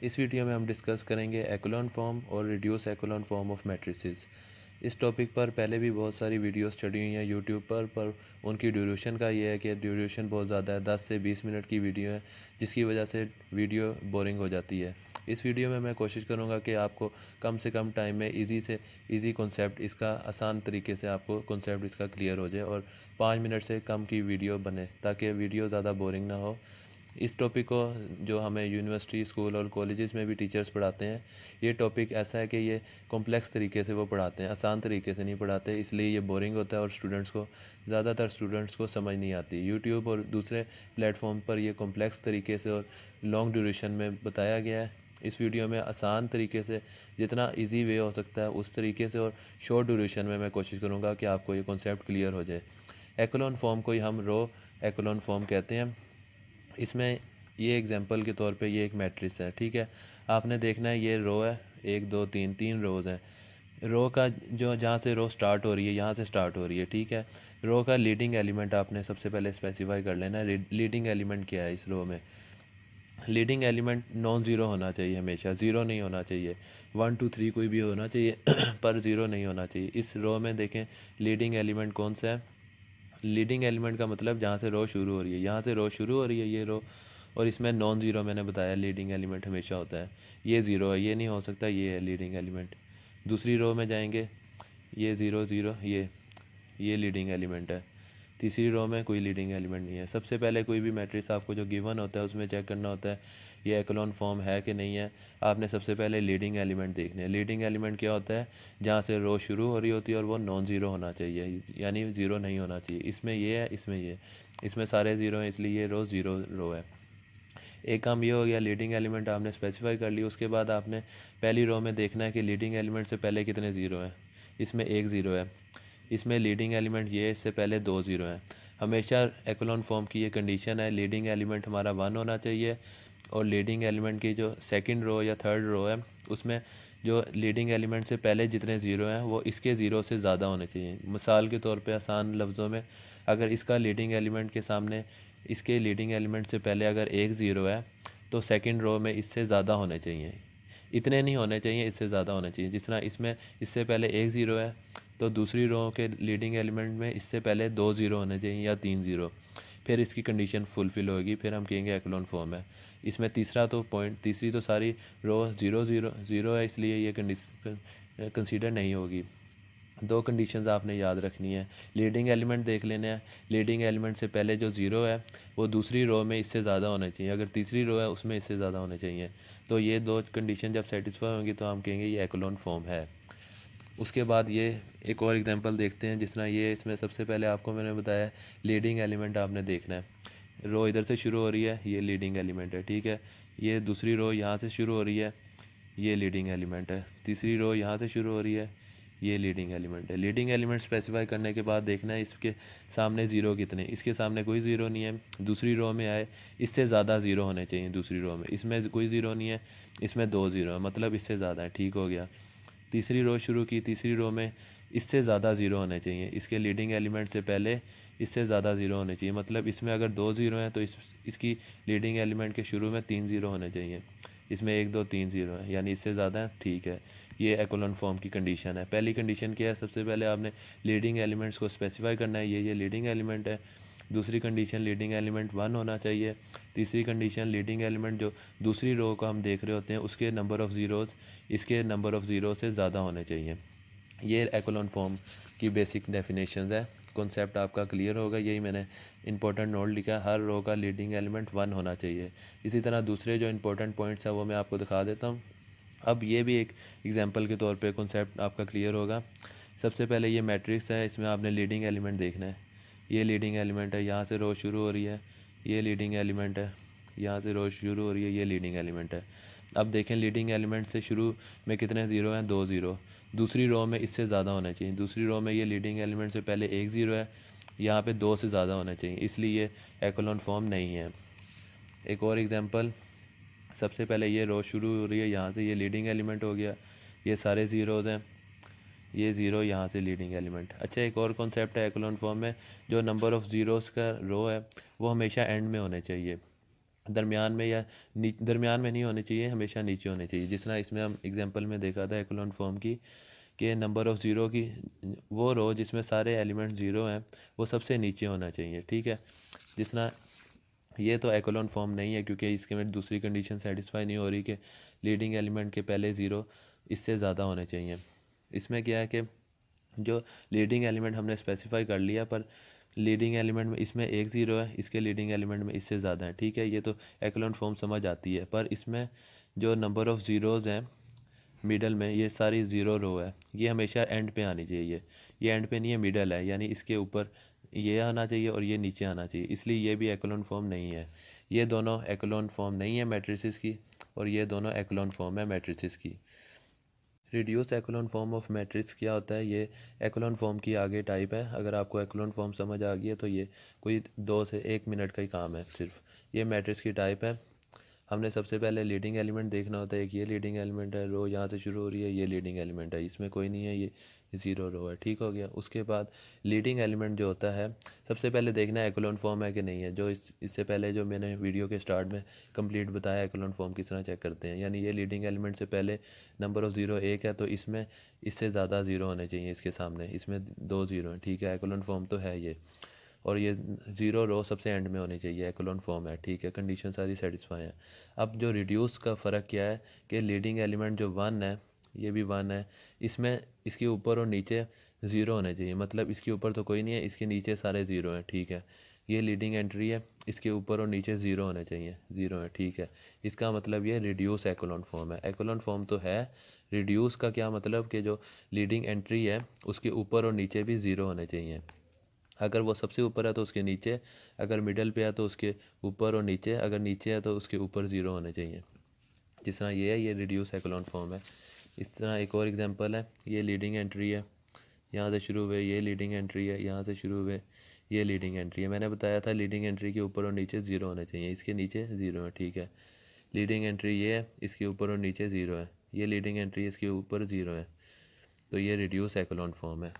इस वीडियो में हम डिस्कस करेंगे एक्लोन फॉर्म और reduce echelon form of matrices. इस टॉपिक पर पहले भी बहुत सारी वीडियोस चढ़ी हुई हैं यूट्यूब पर उनकी ड्यूरेशन का ये है कि ड्यूरेशन बहुत ज़्यादा है, 10 से 20 मिनट की वीडियो है, जिसकी वजह से वीडियो बोरिंग हो जाती है। इस वीडियो में मैं कोशिश करूंगा कि आपको कम से कम टाइम में इजी से इजी कॉन्सेप्ट इसका आसान तरीके से आपको कॉन्सेप्ट इसका क्लियर हो जाए और 5 मिनट से कम की वीडियो बने ताकि वीडियो ज़्यादा बोरिंग ना हो। इस टॉपिक को जो हमें यूनिवर्सिटी, स्कूल और कॉलेजेस में भी टीचर्स पढ़ाते हैं, ये टॉपिक ऐसा है कि ये कॉम्प्लेक्स तरीके से वो पढ़ाते हैं, आसान तरीके से नहीं पढ़ाते, इसलिए ये बोरिंग होता है और ज़्यादातर स्टूडेंट्स को समझ नहीं आती। यूट्यूब और दूसरे प्लेटफॉर्म पर ये कॉम्प्लेक्स तरीके से और लॉन्ग ड्यूरेशन में बताया गया है। इस वीडियो में आसान तरीके से, जितना इजी वे हो सकता है उस तरीके से और शॉर्ट ड्यूरेशन में मैं कोशिश करूँगा कि आपको ये कॉन्सेप्ट क्लियर हो जाए। एक्लोन फॉर्म को ही हम रो एक्लोन फॉर्म कहते हैं। इसमें ये एग्जांपल के तौर पे ये एक मैट्रिक्स है, ठीक है। आपने देखना है ये रो है, 1 2 3 3 रोज़ हैं। रो का जो जहाँ से रो स्टार्ट हो रही है, यहाँ से स्टार्ट हो रही है, ठीक है। रो का लीडिंग एलिमेंट आपने सबसे पहले स्पेसिफाई कर लेना है। लीडिंग एलिमेंट क्या है इस रो में? लीडिंग एलिमेंट नॉन ज़ीरो होना चाहिए, हमेशा ज़ीरो नहीं होना चाहिए। 1 2 3 कोई भी होना चाहिए पर ज़ीरो नहीं होना चाहिए। इस रो में देखें लीडिंग एलिमेंट कौन सा है। लीडिंग एलिमेंट का मतलब जहाँ से रो शुरू हो रही है, यहाँ से रो शुरू हो रही है ये रो, और इसमें नॉन ज़ीरो मैंने बताया लीडिंग एलिमेंट हमेशा होता है। ये ज़ीरो है, ये नहीं हो सकता, ये है लीडिंग एलिमेंट। दूसरी रो में जाएंगे, ये ज़ीरो ज़ीरो, ये लीडिंग एलिमेंट है। तीसरी रो में कोई लीडिंग एलिमेंट नहीं है। सबसे पहले कोई भी मैट्रिक्स आपको जो गिवन होता है उसमें चेक करना होता है ये एक्लोन फॉर्म है कि नहीं है। आपने सबसे पहले लीडिंग एलिमेंट देखने हैं। लीडिंग एलिमेंट क्या होता है? जहाँ से रो शुरू हो रही होती है और वो नॉन ज़ीरो होना चाहिए, यानी ज़ीरो नहीं होना चाहिए। इसमें ये है, इसमें ये, इसमें सारे ज़ीरो हैं, इसलिए ये रो ज़ीरो रो है। एक काम ये हो गया, लीडिंग एलिमेंट आपने स्पेसिफाई कर ली। उसके बाद आपने पहली रो में देखना है कि लीडिंग एलिमेंट से पहले कितने ज़ीरो हैं। इसमें एक ज़ीरो है। इसमें लीडिंग एलिमेंट ये, इससे पहले दो ज़ीरो हैं। हमेशा एक्लोन फॉर्म की ये कंडीशन है, लीडिंग एलिमेंट हमारा 1 होना चाहिए और लीडिंग एलिमेंट की जो सेकंड रो या थर्ड रो है उसमें जो लीडिंग एलिमेंट से पहले जितने ज़ीरो हैं वो इसके ज़ीरो से ज़्यादा होने चाहिए। मिसाल के तौर पे आसान लफ्ज़ों में, अगर इसका लीडिंग एलिमेंट के सामने, इसके लीडिंग एलिमेंट से पहले अगर एक ज़ीरो है तो सेकंड रो में इससे ज़्यादा होने चाहिए। इतने नहीं होने चाहिए, इससे ज़्यादा होने चाहिए। जिस तरह इसमें इससे पहले एक ज़ीरो है तो दूसरी रो के लीडिंग एलिमेंट में इससे पहले 2 ज़ीरो होने चाहिए या 3 ज़ीरो, फिर इसकी कंडीशन फुलफ़िल होगी, फिर हम कहेंगे एक्लोन फॉर्म है। इसमें तीसरी तो सारी रो ज़ीरो ज़ीरो ज़ीरो है, इसलिए ये कंसीडर नहीं होगी। दो कंडीशंस आपने याद रखनी है। लीडिंग एलिमेंट देख लेना है, लीडिंग एलिमेंट से पहले जो ज़ीरो है वो दूसरी रो में इससे ज़्यादा होना चाहिए, अगर तीसरी रो है उसमें इससे ज़्यादा होने चाहिए। तो ये दो कंडीशन जब सेटिस्फाई होंगी तो हम कहेंगे ये एक्लोन फॉर्म है। उसके बाद ये एक और एग्जांपल देखते हैं। जिस तरह ये, इसमें सबसे पहले आपको मैंने बताया लीडिंग एलिमेंट आपने देखना है। रो इधर से शुरू हो रही है, ये लीडिंग एलिमेंट है, ठीक है। ये दूसरी रो यहाँ से शुरू हो रही है, ये लीडिंग एलिमेंट है। तीसरी रो यहाँ से शुरू हो रही है, ये लीडिंग एलिमेंट है। लीडिंग एलिमेंट स्पेसिफाई करने के बाद देखना है इसके सामने ज़ीरो कितने। इसके सामने कोई ज़ीरो नहीं है। दूसरी रो में आए, इससे ज़्यादा ज़ीरो होने चाहिए दूसरी रो में। इसमें कोई ज़ीरो नहीं है, इसमें 2 ज़ीरो है, मतलब इससे ज़्यादा है, ठीक हो गया। तीसरी रो शुरू की, तीसरी रो में इससे ज़्यादा ज़ीरो होने चाहिए। इसके लीडिंग एलिमेंट से पहले इससे ज़्यादा ज़ीरो होने चाहिए, मतलब इसमें अगर 2 ज़ीरो हैं तो इसकी लीडिंग एलिमेंट के शुरू में 3 ज़ीरो होने चाहिए। इसमें 1 2 3 ज़ीरो है, यानी इससे ज़्यादा है, ठीक है। ये एक्लोन फॉर्म की कंडीशन है। पहली कंडीशन क्या है? सबसे पहले आपने लीडिंग एलिमेंट्स को स्पेसिफाई करना है, ये लीडिंग एलिमेंट है। दूसरी कंडीशन लीडिंग एलिमेंट 1 होना चाहिए। तीसरी कंडीशन लीडिंग एलिमेंट जो दूसरी रो को हम देख रहे होते हैं उसके नंबर ऑफ़ ज़ीरोज़ इसके नंबर ऑफ़ ज़ीरो से ज़्यादा होने चाहिए। ये एक्लोन फॉर्म की बेसिक डेफिनेशंस है। कॉन्सेप्ट आपका क्लियर होगा। यही मैंने इंपॉर्टेंट नोट लिखा है, हर रो का लीडिंग एलिमेंट 1 होना चाहिए। इसी तरह दूसरे जो इंपॉर्टेंट पॉइंट्स हैं वो मैं आपको दिखा देता हूँ। अब ये भी एक एग्जांपल के तौर पे कॉन्सेप्ट आपका क्लियर होगा। सबसे पहले ये मैट्रिक्स है, इसमें आपने लीडिंग एलिमेंट देखना है। ये लीडिंग एलिमेंट है, यहाँ से रो शुरू हो रही है, ये लीडिंग एलिमेंट है, यहाँ से रो शुरू हो रही है, ये लीडिंग एलिमेंट है। अब देखें लीडिंग एलिमेंट से शुरू में कितने ज़ीरो हैं? 2 ज़ीरो। दूसरी रो में इससे ज़्यादा होना चाहिए। दूसरी रो में ये लीडिंग एलिमेंट से पहले 1 ज़ीरो है, यहाँ पे 2 से ज़्यादा होना चाहिए, इसलिए ये एक्लोन फॉर्म नहीं है। एक और एग्जांपल, सबसे पहले ये रो शुरू हो रही है, यहाँ से ये लीडिंग एलिमेंट हो गया, ये सारे ज़ीरोज़ हैं, ये ज़ीरो यहाँ से लीडिंग एलिमेंट। अच्छा, एक और कॉन्सेप्ट है एक्लोन फॉर्म में, जो नंबर ऑफ़ ज़ीरोज़ का रो है वो हमेशा एंड में होने चाहिए। दरमियान में या दरमियान में नहीं होने चाहिए, हमेशा नीचे होने चाहिए। जिस तरह इसमें हम एग्जांपल में देखा था एक्लोन फॉर्म की, कि नंबर ऑफ़ ज़ीरो की वो रो जिसमें सारे एलिमेंट ज़ीरो हैं वो सबसे नीचे होना चाहिए, ठीक है। जिस तरह ये तो एक्लोन फॉर्म नहीं है, क्योंकि इसके में दूसरी कंडीशन सेटिस्फाई नहीं हो रही कि लीडिंग एलिमेंट के पहले ज़ीरो इससे ज़्यादा होने चाहिए। इसमें क्या है कि जो लीडिंग एलिमेंट हमने स्पेसिफाई कर लिया, पर लीडिंग एलिमेंट में इसमें एक ज़ीरो है, इसके लीडिंग एलिमेंट में इससे ज़्यादा है, ठीक है। ये तो एक्लोन फॉर्म समझ आती है, पर इसमें जो नंबर ऑफ़ ज़ीरोज़ हैं मिडल में, ये सारी ज़ीरो रो है, ये हमेशा एंड पे आनी चाहिए। ये एंड पे नहीं है, मिडल है, यानी इसके ऊपर ये आना चाहिए और ये नीचे आना चाहिए, इसलिए ये भी एक्लोन फॉर्म नहीं है। ये दोनों एक्लोन फॉर्म नहीं है मैट्रिसेस की, और ये दोनों एक्लोन फॉर्म है मैट्रिसेस की। Reduce echelon form of matrix क्या होता है? ये एक्लोन फॉर्म की आगे टाइप है। अगर आपको एक्लोन फॉर्म समझ आ गई है तो ये कोई 2 से 1 मिनट का ही काम है सिर्फ। ये मैट्रिक्स की टाइप है। हमने सबसे पहले लीडिंग एलिमेंट देखना होता है। एक ये लीडिंग एलिमेंट है, रो यहाँ से शुरू हो रही है, ये लीडिंग एलिमेंट है, इसमें कोई नहीं है, ये ज़ीरो रो है, ठीक हो गया। उसके बाद लीडिंग एलिमेंट जो होता है, सबसे पहले देखना है एक्लोन फॉर्म है कि नहीं है। जो इससे पहले जो मैंने वीडियो के स्टार्ट में कंप्लीट बताया एक्लोन फॉर्म किस तरह चेक करते हैं, यानी ये लीडिंग एलिमेंट से पहले नंबर ऑफ़ ज़ीरो एक है, तो इसमें इससे ज़्यादा ज़ीरो होने चाहिए इसके सामने, इसमें 2 ज़ीरो हैं, ठीक है, एक्लोन फॉर्म तो है ये। और ये ज़ीरो रो सबसे एंड में होनी चाहिए, एक्लोन फॉर्म है, ठीक है, कंडीशन सारी सेटिस्फाई है। अब जो रिड्यूस का फ़र्क क्या है कि लीडिंग एलिमेंट जो वन है, ये भी वन है, इसमें इसके ऊपर और नीचे ज़ीरो होने चाहिए, मतलब इसके ऊपर तो कोई नहीं है, इसके नीचे सारे ज़ीरो हैं, ठीक है। ये लीडिंग एंट्री है, इसके ऊपर और नीचे ज़ीरो होने चाहिए, ज़ीरो है, ठीक है। इसका मतलब ये रिड्यूस एक्लोन फॉर्म है। एक्लोन फॉर्म तो है, रिड्यूस का क्या मतलब कि जो लीडिंग एंट्री है उसके ऊपर और नीचे भी ज़ीरो होने चाहिए। अगर वो सबसे ऊपर है तो उसके नीचे, अगर मिडल पे है तो उसके ऊपर और नीचे, अगर नीचे है तो उसके ऊपर ज़ीरो होने चाहिए। जिस तरह ये है, ये रिड्यूस एक्लोन फॉर्म है। इस तरह एक और एग्जांपल है, ये लीडिंग एंट्री है, यहाँ से शुरू हुए ये लीडिंग एंट्री है, यहाँ से शुरू हुए ये लीडिंग एंट्री है। मैंने बताया था लीडिंग एंट्री के ऊपर और नीचे ज़ीरो होने चाहिए, इसके नीचे ज़ीरो है, ठीक है। लीडिंग एंट्री ये है, इसके ऊपर और नीचे ज़ीरो है, ये लीडिंग एंट्री इसके ऊपर ज़ीरो है, तो ये रिड्यूस एक्लोन फॉर्म है।